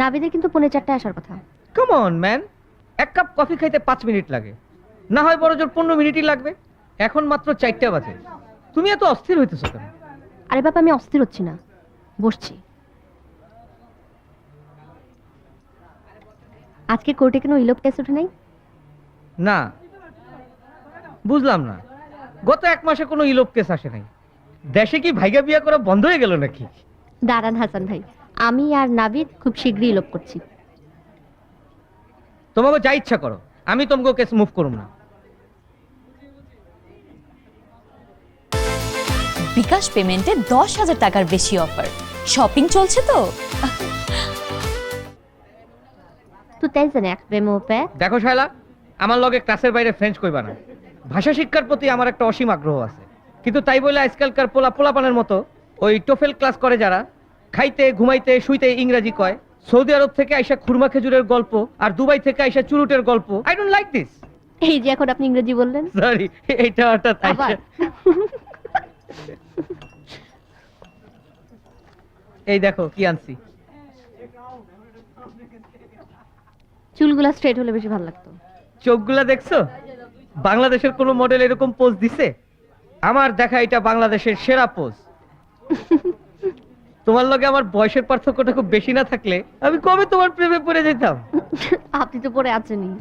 নাবিদের কিন্তু 4:45 আসার কথা। কাম অন ম্যান, এক কাপ কফি খাইতে 5 মিনিট লাগে, না হয় বড় জোর 15 মিনিটই লাগবে। এখন মাত্র 4টা বাজে, তুমি এত অস্থির হইতেছো কেন? আরে বাবা, আমি অস্থির হচ্ছি না, বসছি। আজকে কোর্টে কোনো ইলোপ কেস ওঠে নাই? না, বুঝলাম না, গত 1 মাসে কোনো ইলোপ কেস আসে নাই। দেশে কি ভাইগা বিয়া করা বন্ধ হয়ে গেল নাকি? দাঁড়ান হাসান ভাই, আমি আর নাবিদ খুব শীঘ্রই ইলোপ করছি। তোমাকে যা ইচ্ছা করো, আমি তোমাকে কেস মুভ করুম না। বিকাশ পেমেন্টে 10,000 টাকার বেশি অফার, শপিং চলছে তো। তো তাই জানে এক প্রেম ওপে। দেখো শায়লা, আমার লগে ক্লাসের বাইরে ফ্রেঞ্চ কইবা না। ভাষা শিক্ষার প্রতি আমার একটা অসীম আগ্রহ আছে, কিন্তু তাই বলে আজকালকার পোলাপানের মতো ওই টোফেল ক্লাস করে যারা খাইতে ঘুমাইতে শুইতে ইংরেজি কয়, সৌদি আরব থেকে আইসা খুরমা খেজুরের গল্প আর দুবাই থেকে আইসা চুরুটের গল্প, আই ডোন্ট লাইক দিস। এই যে এখন আপনি ইংরেজি বললেন। সরি, এটা হঠাৎ আবার এই দেখো কি আনছি। চুলগুলা স্ট্রেট হলে বেশি ভালো লাগতো। চোখগুলা দেখছো? বাংলাদেশের কোন মডেল এরকম পোজ দিছে? আমার দেখা এটা বাংলাদেশের সেরা পোজ। তোমার লগে আমার বয়সের পার্থক্যটা খুব বেশি না থাকলে আমি কবে তোমার প্রেমে পড়ে যেতাম। আপনি তো পরে আছেনই।